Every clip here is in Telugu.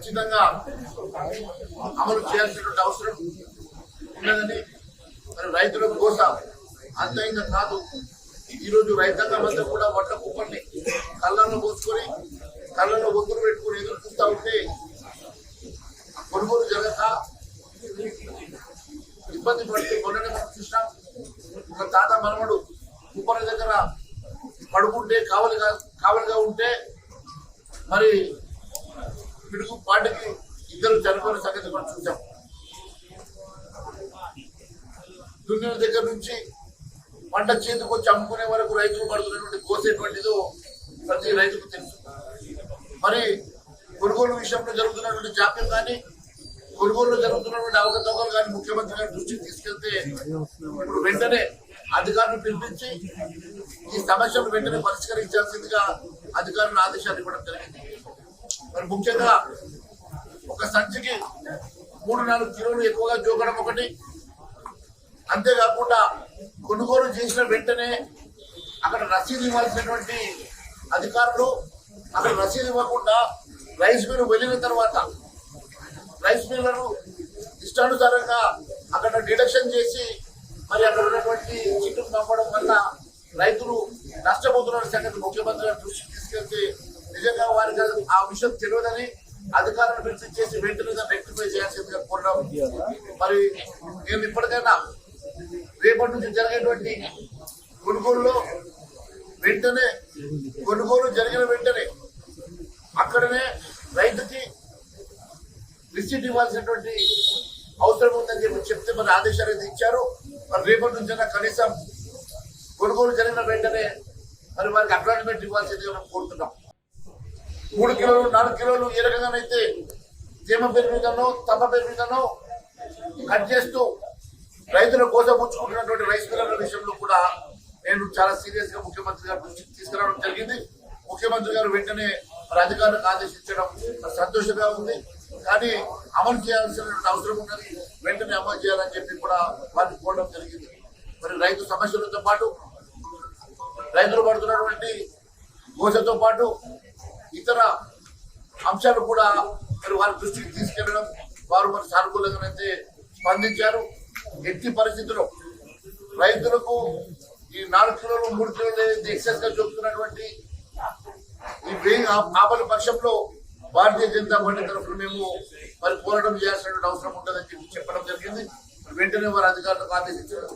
ఖచ్చితంగా అమలు చేయాల్సినటువంటి అవసరం ఉన్నదని మరి రైతుల కోసం అంత ఇంకా కాదు. ఈరోజు రైతాంగం అంతా కూడా వడ్ల కుప్పల్ని కళ్ళల్లో పోసుకొని కళ్ళల్లో ఒత్తులు పెట్టుకుని ఎదురు చూస్తూ ఉంటే కొనుగోలు జరగక ఇబ్బంది పడుతూ మొన్ననే మనం చూసినాం. ఒక తాత మనవడు కుప్పల దగ్గర పడుకుంటే కావలిగా ఉంటే మరి పిడుగు పాటికి ఇద్దరు చనిపోయిన సంగతి మనం చూసాం. దున్నిన దగ్గర నుంచి పంట చేతికి వచ్చి అమ్ముకునే వరకు రైతులు పడుతున్నటువంటి కోసేటువంటిదో ప్రతి రైతుకు తెలుసు. మరి కొనుగోలు విషయంలో జరుగుతున్నటువంటి జాప్యం కానీ కొనుగోలులో జరుగుతున్నటువంటి అవకతవకలు కానీ ముఖ్యమంత్రి గారి దృష్టికి తీసుకెళ్తే ఇప్పుడు వెంటనే అధికారులు పిలిపించి ఈ సమస్యను వెంటనే పరిష్కరించాల్సిందిగా అధికారులు ఆదేశాలు ఇవ్వడం జరిగింది. మరి ముఖ్యంగా ఒక సంచికి 3-4 కిలోలు ఎక్కువగా జోకడం ఒకటి, అంతేకాకుండా కొనుగోలు చేసిన వెంటనే అక్కడ రసీదు ఇవ్వాల్సినటువంటి అధికారులు అక్కడ రసీదు ఇవ్వకుండా రైస్ మిల్ వెళ్ళిన తర్వాత రైస్ మిల్లను ఇష్టానుసారంగా అక్కడ డిడక్షన్ చేసి మరి అక్కడ ఉన్నటువంటి చిట్టుకు పంపడం వల్ల రైతులు నష్టపోతున్న సంగతి ముఖ్యమంత్రి గారు దృష్టికి తీసుకెళ్తే నిజంగా వారికి ఆ విషయం తెలియదని అధికారులను పిలిచి చేసి వెంటనే రెక్టిఫై చేయాల్సిందిగా కోరడం. మరి నేను ఇప్పటికైనా రేపటి నుంచి జరిగేటువంటి కొనుగోలులో వెంటనే కొనుగోలు జరిగిన వెంటనే అక్కడనే రైతుకి రిసీట్ ఇవ్వాల్సినటువంటి అవసరం ఉందని చెప్పి చెప్తే మరి ఆదేశాలు అయితే ఇచ్చారు. మరి రేపటి నుంచి కనీసం కొనుగోలు జరిగిన వెంటనే మరి వారికి అక్నాలెడ్జ్మెంట్ ఇవ్వాల్సింది మనం కోరుతున్నాం. 3 కిలోలు 4 కిలోలు ఏ రకంగానైతే తేమ పేరు మీదనో తప్ప పేరు మీదనో కట్ చేస్తూ రైతుల కోసం ఉంచుకుంటున్నటువంటి రైస్ మిల్లర్ల విషయంలో కూడా నేను చాలా సీరియస్ గా ముఖ్యమంత్రి గారి దృష్టికి తీసుకురావడం జరిగింది. ముఖ్యమంత్రి గారు వెంటనే మరి అధికారులకు ఆదేశించడం సంతోషంగా ఉంది. కానీ అమలు చేయాల్సిన అవసరం ఉన్నది, వెంటనే అమలు చేయాలని చెప్పి కూడా వారిని కోరడం జరిగింది. మరి రైతు సమస్యలతో పాటు రైతులు పడుతున్నటువంటి గోసతో పాటు ఇతర అంశాలు కూడా మరి వారి దృష్టికి తీసుకెళ్లడం వారు మరి సానుకూలంగానైతే స్పందించారు. ఎట్టి పరిస్థితుల్లో రైతులకు ఈ 4 కిలోలు 3 కిలోలు ఎక్సెస్ గా చూపుతున్నటువంటి ఈ వేయి ఆపల పక్షంలో భారతీయ జనతా పార్టీ తరఫున మేము మరి పోరాటం చేయాల్సిన అవసరం ఉంటుందని చెప్పి చెప్పడం జరిగింది. వెంటనే వారి అధికారులకు ఆదేశించారు.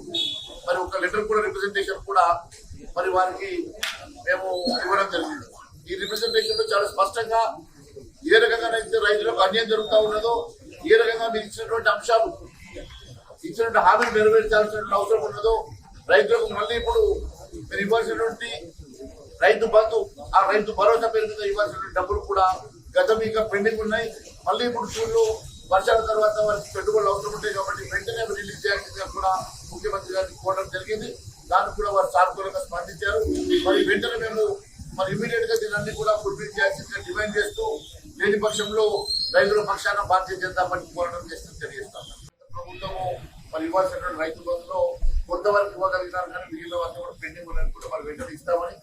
మరి ఒక లెటర్ కూడా రిప్రజెంటేషన్ కూడా మరి వారికి మేము ఇవ్వడం జరిగింది. ఈ రిప్రజెంటేషన్ లో చాలా స్పష్టంగా ఏ రకంగానైతే రైతులకు అన్యాయం జరుగుతూ ఉన్నదో, ఏ రకంగా మీరు ఇచ్చినటువంటి అంశాలు ఇచ్చినటువంటి హామీలు నెరవేర్చాల్సిన అవసరం ఉన్నదో, రైతులకు మళ్ళీ ఇప్పుడు మీరు ఇవ్వాల్సినటువంటి రైతు బంధు ఆ రైతు భరోసా పేరు మీద ఇవ్వాల్సిన డబ్బులు కూడా గతం ఇంకా పెండింగ్ ఉన్నాయి. మళ్ళీ ఇప్పుడు జూన్లో వర్షాల తర్వాత వారికి పెట్టుబడులు అవసరం ఉంటాయి కాబట్టి వెంటనే రిలీజ్ చేయాల్సిందిగా కూడా ముఖ్యమంత్రి గారికి కోరడం జరిగింది. దానికి కూడా వారు సానుకూలంగా స్పందించారు. మరి వెంటనే మేము మరి ఇమీడియట్ గా దీన్ని కూడా ఫుల్ఫిల్ చేయాల్సిందిగా డిమాండ్ చేస్తూ లేని పక్షంలో రైతుల పక్షాన భారతీయ జనతా పార్టీ పోరాటం చేస్తూ తెలియజేస్తాం. ప్రభుత్వము మరి ఇవ్వాల్సినటువంటి రైతు బంధులో కొంతవరకు ఇవ్వగలిగినారు కానీ మిగిలిన వారిని కూడా పెండింగ్ ఉన్నది కూడా మరి వెంటనే ఇస్తామని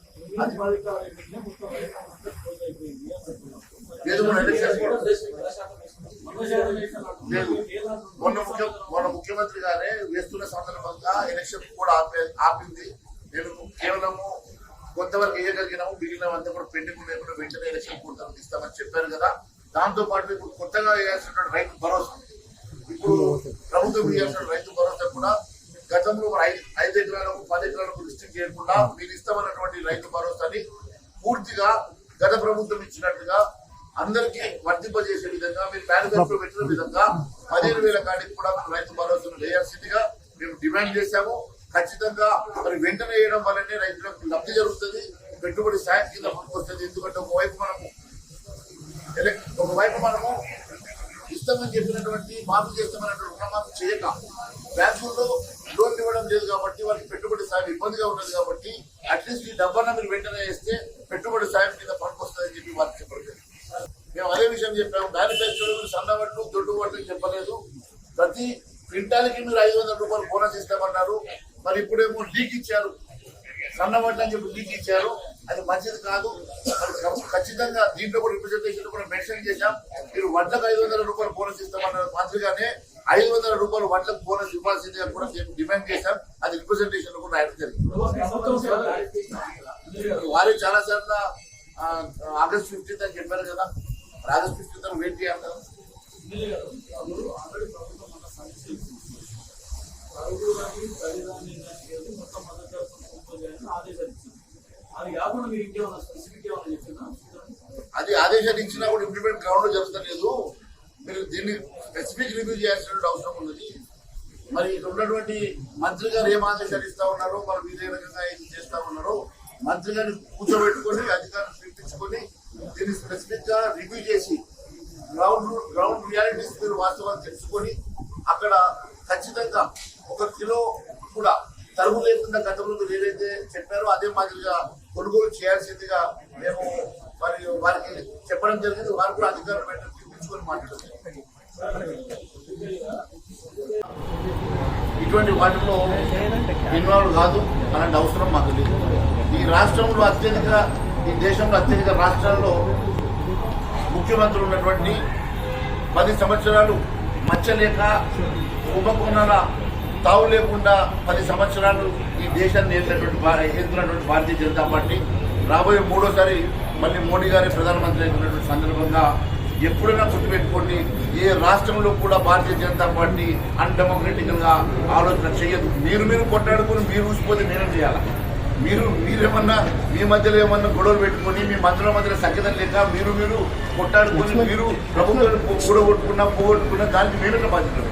మొన్న ముఖ్యమంత్రి గారే వేస్తున్న సందర్భంగా ఎలక్షన్ కూడా ఆపింది. నేను కేవలము కొంతవరకు వేయగలిగినాము, మిగిలినవంతా కూడా పెండింగ్ లేకుండా వెంటనే ఎలక్షన్ కూడా ఇస్తామని చెప్పారు కదా. దాంతో పాటు ఇప్పుడు కొత్తగా వేయాల్సిన రైతు భరోసా, ఇప్పుడు ప్రభుత్వం వేయాల్సిన రైతు భరోసా కూడా గతంలో 5 ఎకరాలకు 10 ఎకరాలకు రిస్ట్రిక్ట్ చేయకుండా మీరు ఇస్తామన్నటువంటి రైతు భరోసాని పూర్తిగా గత ప్రభుత్వం ఇచ్చినట్టుగా అందరికీ వర్తింపజేసే విధంగా మీరు మేనిఫెస్టో పెట్టిన విధంగా 15,000 కాడికి కూడా రైతు భరోసాను వేయాల్సిందిగా మేము డిమాండ్ చేశాము. ఖచ్చితంగా మరి వెంటనే వేయడం వల్లనే రైతులకు లబ్ధి జరుగుతుంది, పెట్టుబడి సాయం కింద వస్తుంది. ఎందుకంటే ఒకవైపు మనము ఇస్తామని చెప్పినటువంటి మాఫీ చేస్తామన్నటువంటి రుణమాఫీ చేయక బ్యాంకుల్లో లోన్ ఇవ్వడం లేదు కాబట్టి వారికి పెట్టుబడి సాయం ఇబ్బందిగా ఉన్నది కాబట్టి అట్లీస్ట్ ఈ డబ్బన్నా మీరు వెంటనే వేస్తే పెట్టుబడి సాయం కింద పనికొస్తుందని చెప్పి వారికి చెప్పలేదు. మేము అదే విషయం చెప్పాము. మేనిఫెస్టోలో మీరు సన్నవట్లు దొడ్డు వడ్లు చెప్పలేదు. ప్రతి క్వింటాల్కి మీరు 500 రూపాయలు బోనస్ ఇస్తామన్నారు. మరి ఇప్పుడేమో లీక్ ఇచ్చారు, సన్నవడ్లు అని చెప్పి లీక్ ఇచ్చారు. అది మంచిది కాదు. ఖచ్చితంగా దీంట్లో కూడా రిప్రజెంటేషన్ కూడా మెన్షన్ చేశాం. మీరు వడ్లకు 500 రూపాయలు బోనస్ ఇస్తామన్న మాదిరిగానే 500 రూపాయలు వడ్లకు బోనస్ ఇవ్వాల్సిందిగా కూడా డిమాండ్ చేశాం. అది రిప్రజెంటేషన్ కూడా రాయడం జరిగింది. వారు చాలా సార్లు ఆగస్ట్ 15th అని చెప్పారు కదా, ఆగస్ట్ 15th వెయిట్ చేయాలి కదా. అది ఆదేశాలు ఇచ్చినా కూడా ఇంప్లిమెంట్ గ్రౌండ్ లో జరుగుతలేదు. మీరు దీన్ని స్పెసిఫిక్ రివ్యూ చేయాల్సిన అవసరం ఉన్నది. మరి ఇక్కడ ఉన్నటువంటి మంత్రి గారు ఏం ఆదేశాలు ఇస్తా ఉన్నారో, మరి ఇదే రకంగా ఏం చేస్తా ఉన్నారో మంత్రి గారిని కూర్చోబెట్టుకొని అధికారులు పిలిపించుకొని దీన్ని స్పెసిఫిక్ గా రివ్యూ చేసి గ్రౌండ్ రియాలిటీస్ మీరు వాస్తవాలు తెలుసుకొని అక్కడ ఖచ్చితంగా 1 కిలో కూడా తరుగు లేకుండా గతంలో మీరు ఏదైతే చెప్పారో అదే మాదిరిగా కొనుగోలు చేయాల్సిందిగా మేము మరి వారికి చెప్పడం జరిగింది. వారు కూడా అధికారులు వెంటనే పిలిపించుకొని మాట్లాడుతున్నారు. ఇటువంటి వాటిలో ఇన్వాల్వ్ కాదు అలాంటి అవసరం మాకు లేదు. ఈ రాష్ట్రంలో ఈ దేశంలో అత్యధిక రాష్ట్రాల్లో ముఖ్యమంత్రులు ఉన్నటువంటి 10 సంవత్సరాలు మచ్చలేక కుంభకోణాల తావు లేకుండా 10 సంవత్సరాలు ఈ దేశాన్ని ఎదుర్కొన్నటువంటి భారతీయ జనతా పార్టీ రాబోయే 3వసారి మళ్ళీ మోడీ గారి ప్రధానమంత్రి అయినటువంటి సందర్భంగా ఎప్పుడైనా గుర్తుపెట్టుకోండి, ఏ రాష్ట్రంలో కూడా భారతీయ జనతా పార్టీ అన్డెమోక్రటికల్ గా ఆలోచన చేయదు. మీరు కొట్టాడుకుని మీరు ఊసిపోతే నేనేం చేయాలా? మీరేమన్నా మీ మధ్యలో ఏమన్నా గొడవలు పెట్టుకుని మీ మంత్రుల మధ్యలో సంకేతం లేక మీరు కొట్టాడుకుని మీరు ప్రభుత్వాన్ని పోగొట్టుకున్నా దానికి మేమే బాధ్యత.